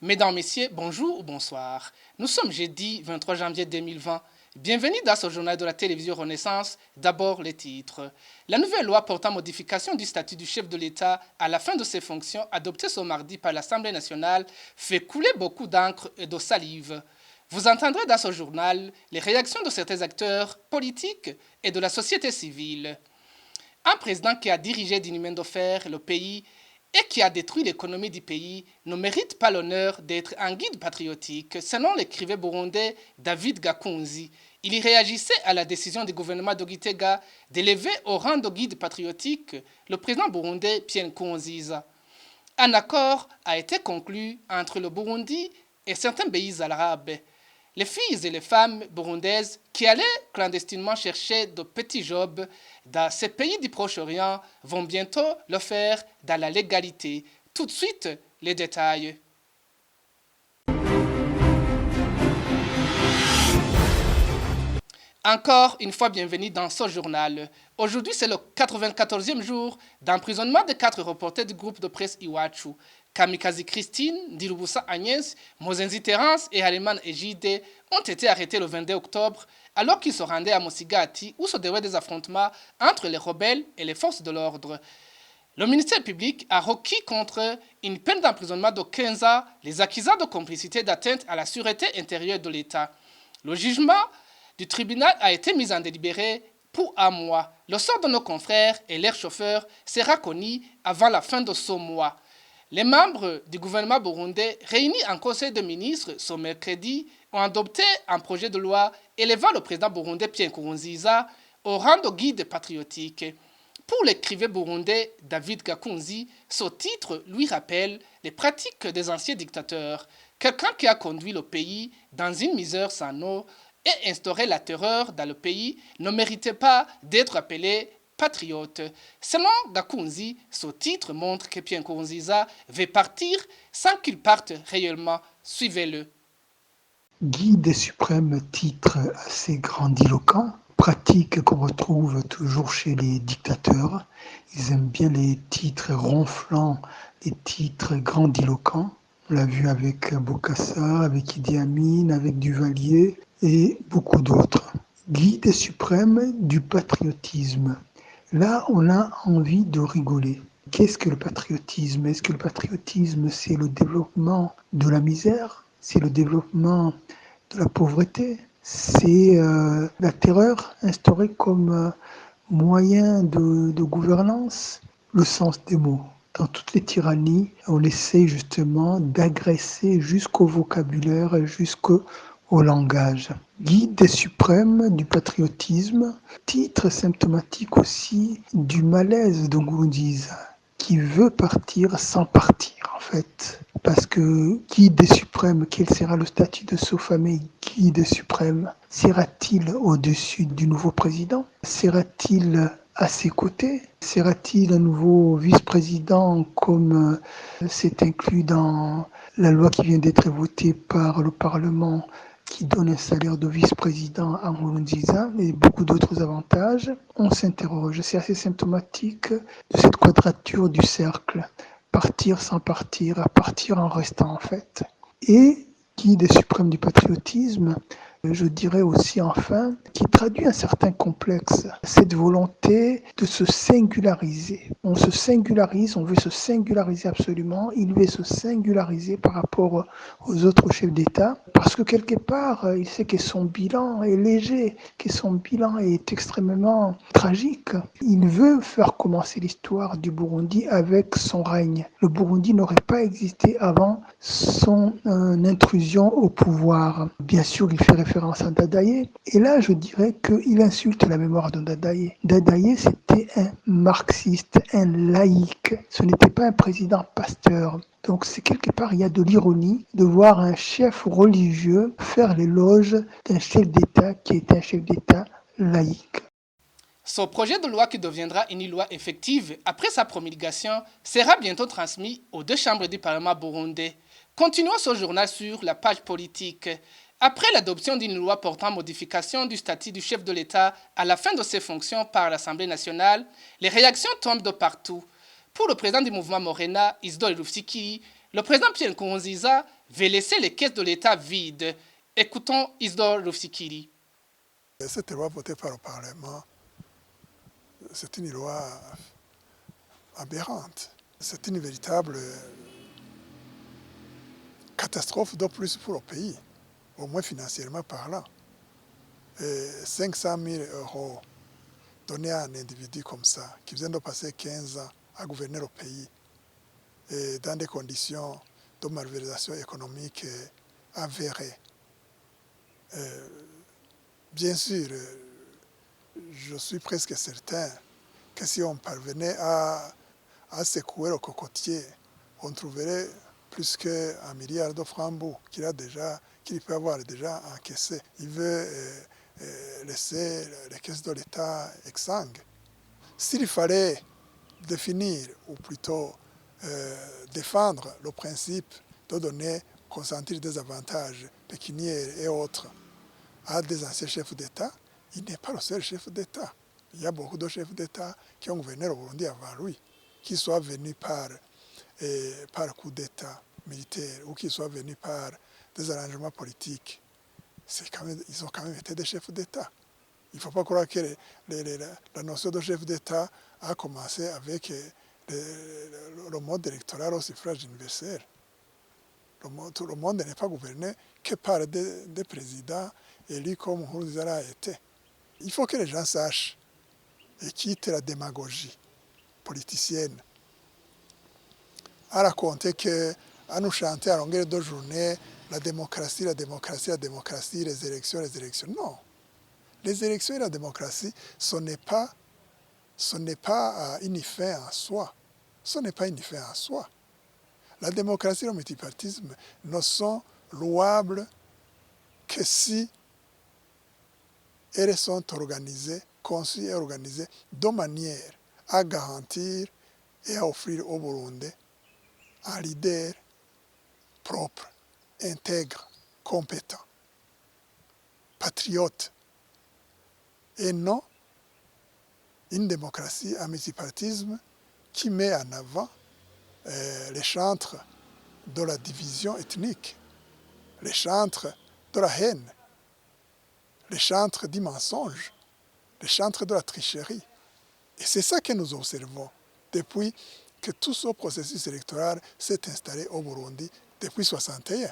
Mesdames, Messieurs, bonjour ou bonsoir. Nous sommes jeudi 23 janvier 2020. Bienvenue dans ce journal de la télévision Renaissance. D'abord, les titres. La nouvelle loi portant modification du statut du chef de l'État à la fin de ses fonctions, adoptée ce mardi par l'Assemblée nationale, fait couler beaucoup d'encre et de salive. Vous entendrez dans ce journal les réactions de certains acteurs politiques et de la société civile. Un président qui a dirigé d'une main de fer le pays et qui a détruit l'économie du pays ne mérite pas l'honneur d'être un guide patriotique, selon l'écrivain burundais David Gakunzi. Il y réagissait à la décision du gouvernement de Gitega d'élever au rang de guide patriotique le président burundais Pierre Nkurunziza. Un accord a été conclu entre le Burundi et certains pays arabes. Les filles et les femmes burundaises qui allaient clandestinement chercher de petits jobs dans ces pays du Proche-Orient vont bientôt le faire dans la légalité. Tout de suite, les détails. Encore une fois, bienvenue dans ce journal. Aujourd'hui, c'est le 94e jour d'emprisonnement de 4 reporters du groupe de presse Iwachu. Kamikaze Christine, Dirubusa Agnès, Mozenzi Terence et Hariman Ejide ont été arrêtés le 22 octobre alors qu'ils se rendaient à Mosigati où se déroulaient des affrontements entre les rebelles et les forces de l'ordre. Le ministère public a requis contre une peine d'emprisonnement de 15 ans les accusés de complicité d'atteinte à la sûreté intérieure de l'État. Le jugement du tribunal a été mis en délibéré pour un mois. Le sort de nos confrères et leurs chauffeurs sera connu avant la fin de ce mois. Les membres du gouvernement burundais réunis en conseil de ministres ce mercredi ont adopté un projet de loi élevant le président burundais Pierre Nkurunziza au rang de guide patriotique. Pour l'écrivain burundais David Gakunzi, ce titre lui rappelle les pratiques des anciens dictateurs. Quelqu'un qui a conduit le pays dans une misère sans eau et instauré la terreur dans le pays ne méritait pas d'être appelé patriote. Selon Gakunzi, ce titre montre que Pierre Nkurunziza veut partir sans qu'il parte réellement. Suivez-le. Guide suprême, titre assez grandiloquent, pratique qu'on retrouve toujours chez les dictateurs. Ils aiment bien les titres ronflants, les titres grandiloquents. On l'a vu avec Bokassa, avec Idi Amin, avec Duvalier et beaucoup d'autres. Guide suprême du patriotisme. Là, on a envie de rigoler. Qu'est-ce que le patriotisme? Est-ce que le patriotisme, c'est le développement de la misère? C'est le développement de la pauvreté? C'est la terreur instaurée comme moyen de gouvernance? Le sens des mots. Dans toutes les tyrannies, on essaie justement d'agresser jusqu'au vocabulaire et jusqu'au langage. Guide suprême du patriotisme, titre symptomatique aussi du malaise de Nkurunziza, qui veut partir sans partir en fait. Parce que guide suprême, quel sera le statut de ce fameux guide suprême? Sera-t-il au-dessus du nouveau président? Sera-t-il à ses côtés? Sera-t-il un nouveau vice-président comme c'est inclus dans la loi qui vient d'être votée par le Parlement qui donne un salaire de vice-président à Nkurunziza et beaucoup d'autres avantages? On s'interroge. C'est assez symptomatique de cette quadrature du cercle. Partir sans partir, partir en restant en fait. Et guide suprême du patriotisme, je dirais aussi enfin, qui traduit un certain complexe, cette volonté de se singulariser. On se singularise, on veut se singulariser absolument, il veut se singulariser par rapport aux autres chefs d'État, parce que quelque part, il sait que son bilan est léger, que son bilan est extrêmement tragique. Il veut faire commencer l'histoire du Burundi avec son règne. Le Burundi n'aurait pas existé avant son intrusion au pouvoir. Bien sûr, il fait référence à Dadaye. Et là, je dirais qu'il insulte la mémoire de Dadaye. Dadaye, c'était un marxiste, un laïc. Ce n'était pas un président pasteur. Donc, c'est quelque part, il y a de l'ironie de voir un chef religieux faire l'éloge d'un chef d'État qui est un chef d'État laïque. Ce projet de loi qui deviendra une loi effective après sa promulgation sera bientôt transmis aux deux chambres du Parlement burundais. Continuons ce journal sur la page politique. Après l'adoption d'une loi portant modification du statut du chef de l'État à la fin de ses fonctions par l'Assemblée nationale, les réactions tombent de partout. Pour le président du mouvement Morena, Isidore Rufyikiri, le président Pierre Nkurunziza veut laisser les caisses de l'État vides. Écoutons Isidore Rufsikiri. Cette loi votée par le Parlement, c'est une loi aberrante. C'est une véritable catastrophe de plus pour le pays, au moins financièrement parlant. 500 000 euros donnés à un individu comme ça, qui vient de passer 15 ans à gouverner le pays, et dans des conditions de malversation économique avérées. Bien sûr, je suis presque certain que si on parvenait à secouer le cocotier, on trouverait plus qu'un milliard de francs qu'il peut avoir déjà encaissé. Il veut laisser les caisses de l'État exsangues. S'il fallait définir, ou plutôt défendre le principe de donner, consentir des avantages pécuniaires et autres à des anciens chefs d'État, il n'est pas le seul chef d'État. Il y a beaucoup de chefs d'État qui ont gouverné le Burundi avant lui, qui soient venus par coup d'État militaire ou qui soient venus par des arrangements politiques. Ils ont quand même été des chefs d'État. Il ne faut pas croire que la notion de chef d'État a commencé avec le mode électoral au suffrage universel. Le monde n'est pas gouverné que par des présidents élus comme Nkurunziza a été. Il faut que les gens sachent et quittent la démagogie politicienne à raconter à nous chanter à longueur de journée la démocratie, la démocratie, la démocratie, les élections, les élections. Non. Les élections et la démocratie, ce n'est pas une fin en soi. Ce n'est pas une fin en soi. La démocratie et le multipartisme ne sont louables que si elles sont organisées, conçues et organisées de manière à garantir et à offrir au Burundi un leader propre, intègre, compétent, patriote, et non une démocratie, un multipartisme qui met en avant les chantres de la division ethnique, les chantres de la haine, les chantres du mensonge, les chantres de la tricherie. Et c'est ça que nous observons depuis que tout ce processus électoral s'est installé au Burundi depuis 1961.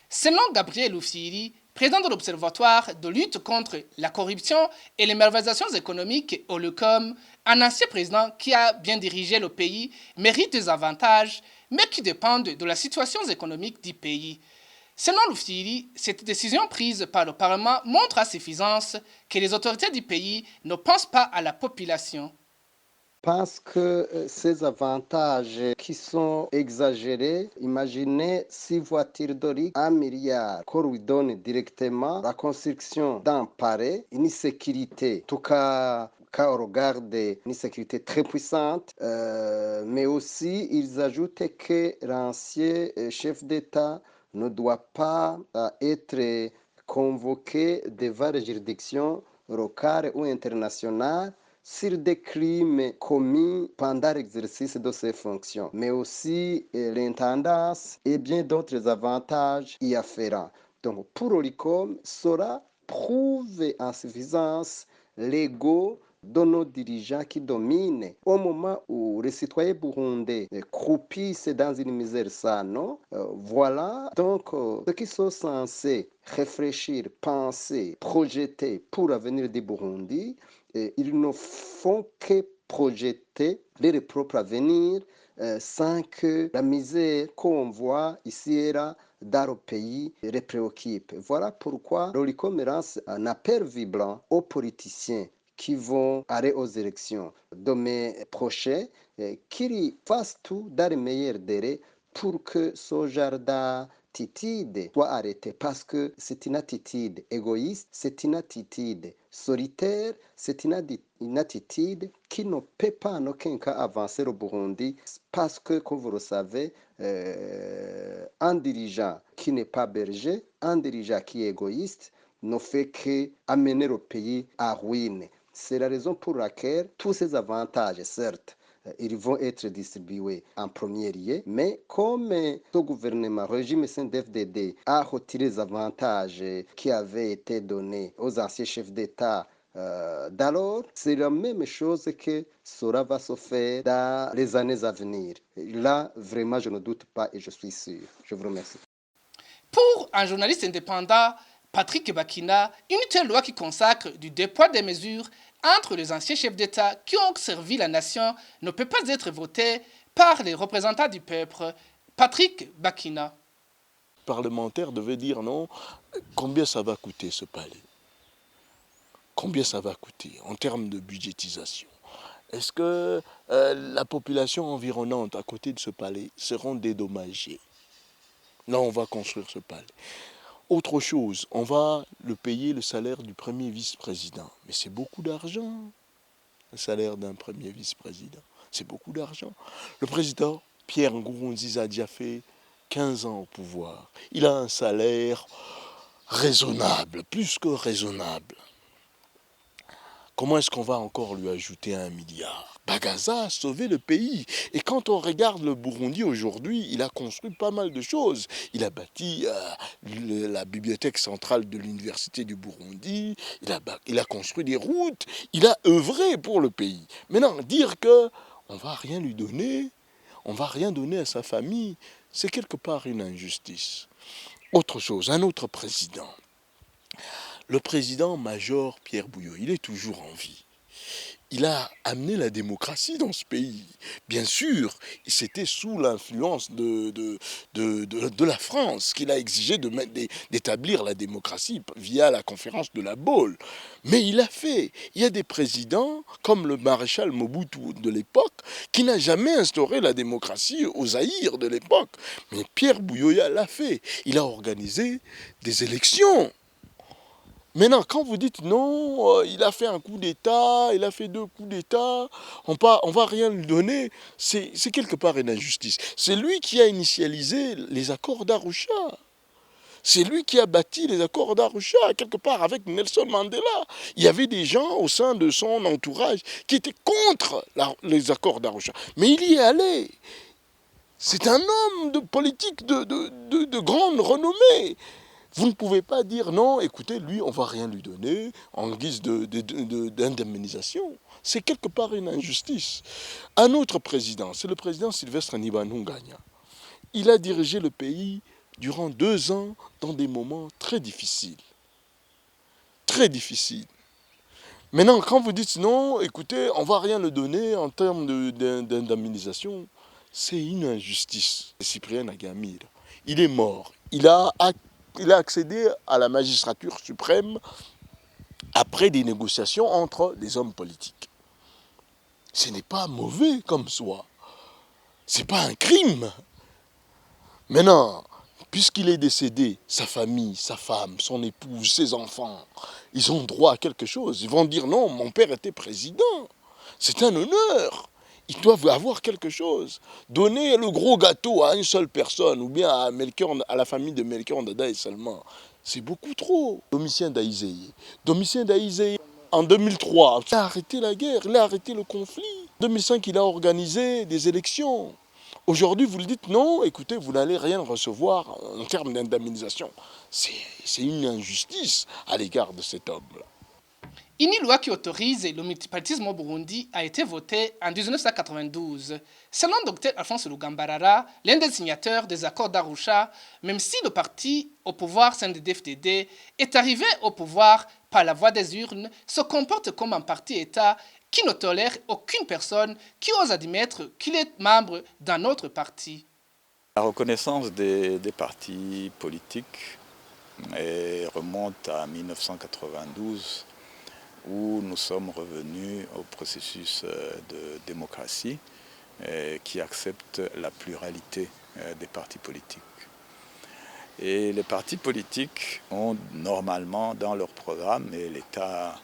Selon Gabriel Oufsiri, président de l'Observatoire de lutte contre la corruption et les malversations économiques au LECOM, un ancien président qui a bien dirigé le pays mérite des avantages, mais qui dépendent de la situation économique du pays. Selon Oufsiri, cette décision prise par le Parlement montre à suffisance que les autorités du pays ne pensent pas à la population. Parce que ces avantages qui sont exagérés, imaginez 6 voitures d'Oric, 1 milliard, qu'on lui donne directement la construction d'un palais, une sécurité, en tout cas quand on regarde une sécurité très puissante, mais aussi ils ajoutent que l'ancien chef d'État ne doit pas être convoqué devant les juridictions locales ou internationales sur des crimes commis pendant l'exercice de ses fonctions, mais aussi l'intendance et bien d'autres avantages y afférents. Donc, pour l'ICOM, cela prouve en suffisance l'ego de nos dirigeants qui dominent au moment où les citoyens burundais croupissent dans une misère sana. Voilà donc ceux qui sont censés réfléchir, penser, projeter pour l'avenir du Burundi. Ils ne font que projeter leur propre avenir sans que la misère qu'on voit ici et là dans le pays les préoccupe. Voilà pourquoi l'OLICOM lance un appel vibrant aux politiciens qui vont aller aux élections de mai prochain, qu'ils fassent tout dans les meilleurs délais pour que ce genre d'attitude soit arrêté, parce que c'est une attitude égoïste, c'est une attitude solitaire, c'est une attitude qui ne peut pas en aucun cas avancer le Burundi, parce que, comme vous le savez, un dirigeant qui n'est pas berger, un dirigeant qui est égoïste, ne fait qu'amener le pays à ruine. C'est la raison pour laquelle tous ces avantages, certes, ils vont être distribués en premier lieu. Mais comme ce gouvernement, régime CNDD-FDD, a retiré les avantages qui avaient été donnés aux anciens chefs d'État d'alors, c'est la même chose que cela va se faire dans les années à venir. Là, vraiment, je ne doute pas et je suis sûr. Je vous remercie. Pour un journaliste indépendant, Patrick Bakina, une telle loi qui consacre du déploiement des mesures entre les anciens chefs d'État qui ont servi la nation ne peut pas être votée par les représentants du peuple. Patrick Bakina. Le parlementaire devait dire non, combien ça va coûter ce palais? Combien ça va coûter en termes de budgétisation? Est-ce que la population environnante à côté de ce palais seront dédommagées? Là, on va construire ce palais. Autre chose, on va le payer le salaire du premier vice-président. Mais c'est beaucoup d'argent, le salaire d'un premier vice-président. C'est beaucoup d'argent. Le président Pierre Nkurunziza a déjà fait 15 ans au pouvoir. Il a un salaire raisonnable, plus que raisonnable. Comment est-ce qu'on va encore lui ajouter 1 milliard? Bagaza a sauvé le pays. Et quand on regarde le Burundi aujourd'hui, il a construit pas mal de choses. Il a bâti la bibliothèque centrale de l'université du Burundi. Il a construit des routes. Il a œuvré pour le pays. Maintenant, dire que on va rien lui donner, on va rien donner à sa famille, c'est quelque part une injustice. Autre chose, un autre président. Le président Major Pierre Bouyoya, il est toujours en vie. Il a amené la démocratie dans ce pays. Bien sûr, c'était sous l'influence de la France qu'il a exigé d'établir la démocratie via la conférence de la Baule. Mais il a fait. Il y a des présidents, comme le maréchal Mobutu de l'époque, qui n'a jamais instauré la démocratie au Zaïre de l'époque. Mais Pierre Bouyoya l'a fait. Il a organisé des élections. Maintenant, quand vous dites non, il a fait un coup d'État, il a fait 2 coups d'État, on va rien lui donner, c'est quelque part une injustice. C'est lui qui a initialisé les accords d'Arusha. C'est lui qui a bâti les accords d'Arusha, quelque part avec Nelson Mandela. Il y avait des gens au sein de son entourage qui étaient contre les accords d'Arusha. Mais il y est allé. C'est un homme de politique de grande renommée. Vous ne pouvez pas dire non, écoutez, lui, on ne va rien lui donner en guise d'indemnisation. C'est quelque part une injustice. Un autre président, c'est le président Sylvestre Ntibantunganya. Il a dirigé le pays durant 2 ans dans des moments très difficiles. Très difficiles. Maintenant, quand vous dites non, écoutez, on ne va rien le donner en termes d'indemnisation, c'est une injustice. Cyprien Agamir, il est mort. Il a accédé à la magistrature suprême après des négociations entre des hommes politiques. Ce n'est pas mauvais comme soi. Ce n'est pas un crime. Maintenant, puisqu'il est décédé, sa famille, sa femme, son épouse, ses enfants, ils ont droit à quelque chose. Ils vont dire non, mon père était président. C'est un honneur. Ils doivent avoir quelque chose. Donner le gros gâteau à une seule personne ou bien à la famille de Melchior Ndadaye seulement, c'est beaucoup trop. Domitien Ndayizeye, en 2003, il a arrêté la guerre, il a arrêté le conflit. En 2005, il a organisé des élections. Aujourd'hui, vous le dites non, écoutez, vous n'allez rien recevoir en termes d'indemnisation. C'est une injustice à l'égard de cet homme-là. Une loi qui autorise le multipartisme au Burundi a été votée en 1992. Selon Dr Alphonse Lugambarara, l'un des signataires des accords d'Arusha, même si le parti au pouvoir CNDD-FDD est arrivé au pouvoir par la voie des urnes, se comporte comme un parti-État qui ne tolère aucune personne qui ose admettre qu'il est membre d'un autre parti. La reconnaissance des partis politiques remonte à 1992. Où nous sommes revenus au processus de démocratie qui accepte la pluralité des partis politiques. Et les partis politiques ont normalement dans leur programme, et l'État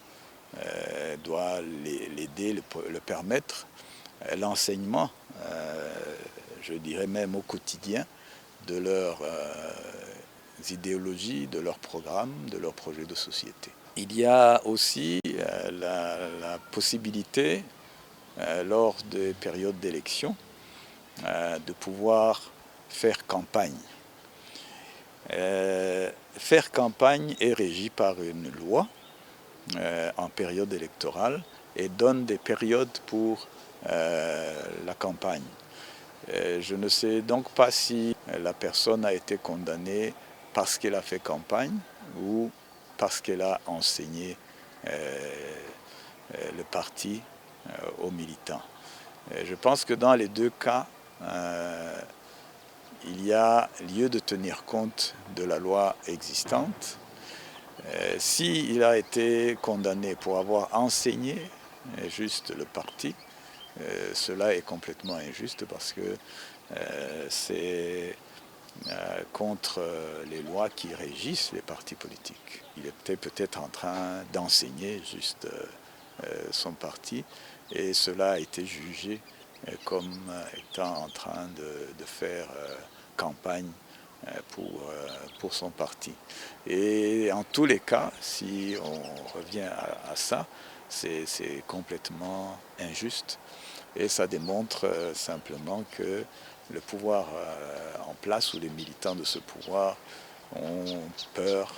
doit l'aider, le permettre, l'enseignement, je dirais même au quotidien, de leurs idéologies, de leurs programmes, de leurs projets de société. Il y a aussi la possibilité lors des périodes d'élection, de pouvoir faire campagne. Faire campagne est régi par une loi en période électorale et donne des périodes pour la campagne. Je ne sais donc pas si la personne a été condamnée parce qu'elle a fait campagne ou parce qu'elle a enseigné le parti aux militants. Je pense que dans les deux cas, il y a lieu de tenir compte de la loi existante. S'il a été condamné pour avoir enseigné juste le parti, cela est complètement injuste parce que c'est contre les lois qui régissent les partis politiques. Il était peut-être en train d'enseigner juste son parti et cela a été jugé comme étant en train de faire campagne pour son parti. Et en tous les cas, si on revient à ça, c'est complètement injuste et ça démontre simplement que le pouvoir en place ou les militants de ce pouvoir ont peur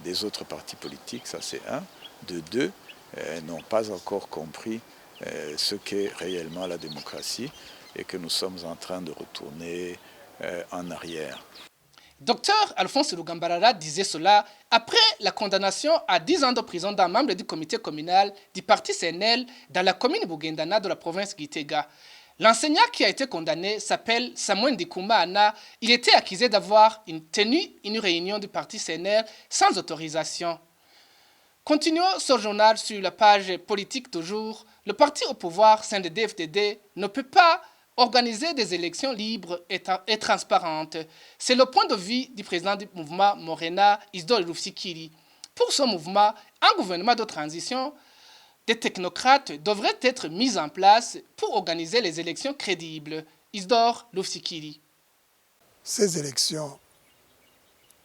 des autres partis politiques, ça c'est un. De deux, n'ont pas encore compris ce qu'est réellement la démocratie et que nous sommes en train de retourner en arrière. Docteur Alphonse Rugambarara disait cela après la condamnation à 10 ans de prison d'un membre du comité communal du parti CNL dans la commune Bugendana de la province Gitega. L'enseignant qui a été condamné s'appelle Samuel Ndikoumana. Il était accusé d'avoir tenu une réunion du parti CNL sans autorisation. Continuons ce journal sur la page politique toujours. Le parti au pouvoir, CNDD-FDD, ne peut pas organiser des élections libres et transparentes. C'est le point de vue du président du mouvement Morena, Isidore Rufyikiri. Pour ce mouvement, un gouvernement de transition des technocrates devrait être mis en place pour organiser les élections crédibles. Isidore Rufyikiri. Ces élections,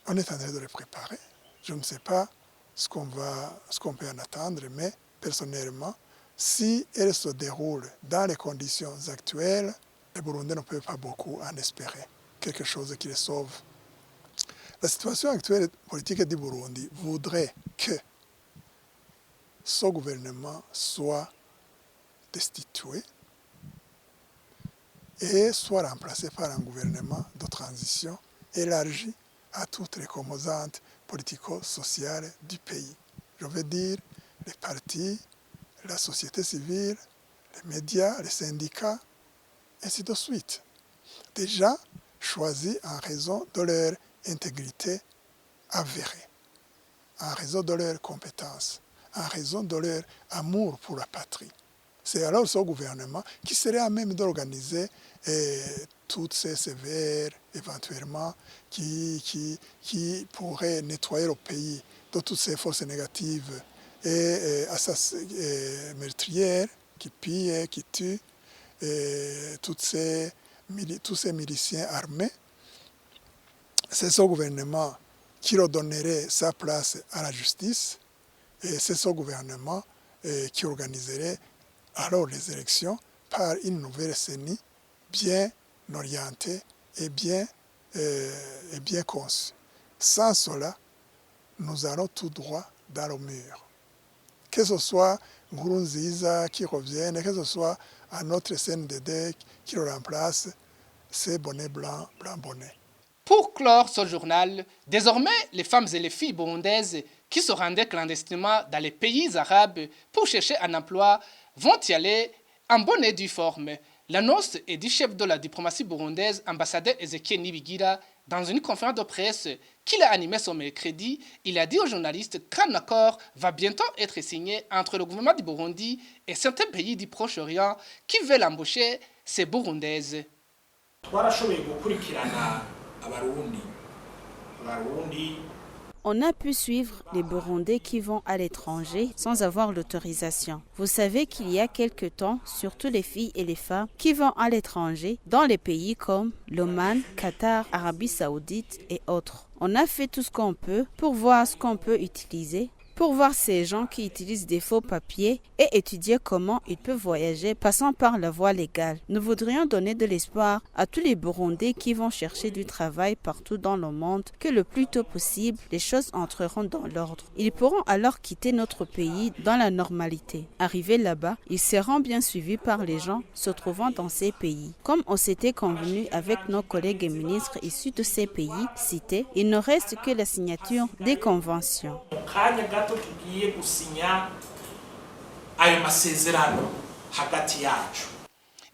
on est en train de les préparer. Je ne sais pas ce qu'on peut en attendre, mais personnellement, si elles se déroulent dans les conditions actuelles, les Burundais ne peuvent pas beaucoup en espérer quelque chose qui les sauve. La situation actuelle politique du Burundi voudrait que ce gouvernement soit destitué et soit remplacé par un gouvernement de transition élargi à toutes les composantes politico-sociales du pays. Je veux dire les partis, la société civile, les médias, les syndicats, ainsi de suite. Déjà choisis en raison de leur intégrité avérée, en raison de leurs compétences, en raison de leur amour pour la patrie. C'est alors ce gouvernement qui serait à même d'organiser toutes ces sévères, éventuellement, qui pourraient nettoyer le pays de toutes ces forces négatives et meurtrières qui pillent, qui tuent, et tous ces miliciens armés. C'est ce gouvernement qui redonnerait sa place à la justice et c'est ce gouvernement qui organiserait alors les élections par une nouvelle CENI bien orientée et bien conçue. Sans cela, nous allons tout droit dans le mur. Que ce soit Nkurunziza qui revienne, que ce soit un autre CNDD qui le remplace, c'est bonnet blanc, blanc bonnet. Pour clore ce journal, désormais, les femmes et les filles burundaises qui se rendaient clandestinement dans les pays arabes pour chercher un emploi vont y aller en bonne et due forme. L'annonce est du chef de la diplomatie burundaise, ambassadeur Ezekiel Nibigira, dans une conférence de presse qu'il a animée ce mercredi. Il a dit aux journalistes qu'un accord va bientôt être signé entre le gouvernement du Burundi et certains pays du Proche-Orient qui veulent embaucher ces Burundaises. On a pu suivre les Burundais qui vont à l'étranger sans avoir l'autorisation. Vous savez qu'il y a quelque temps, surtout les filles et les femmes qui vont à l'étranger dans les pays comme l'Oman, Qatar, Arabie Saoudite et autres. On a fait tout ce qu'on peut pour voir ce qu'on peut utiliser pour voir ces gens qui utilisent des faux papiers et étudier comment ils peuvent voyager passant par la voie légale. Nous voudrions donner de l'espoir à tous les Burundais qui vont chercher du travail partout dans le monde que le plus tôt possible, les choses entreront dans l'ordre. Ils pourront alors quitter notre pays dans la normalité. Arrivés là-bas, ils seront bien suivis par les gens se trouvant dans ces pays. Comme on s'était convenu avec nos collègues et ministres issus de ces pays cités, il ne reste que la signature des conventions.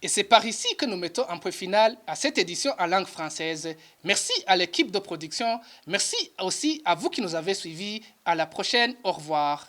Et c'est par ici que nous mettons un point final à cette édition en langue française. Merci à l'équipe de production. Merci aussi à vous qui nous avez suivis. À la prochaine. Au revoir.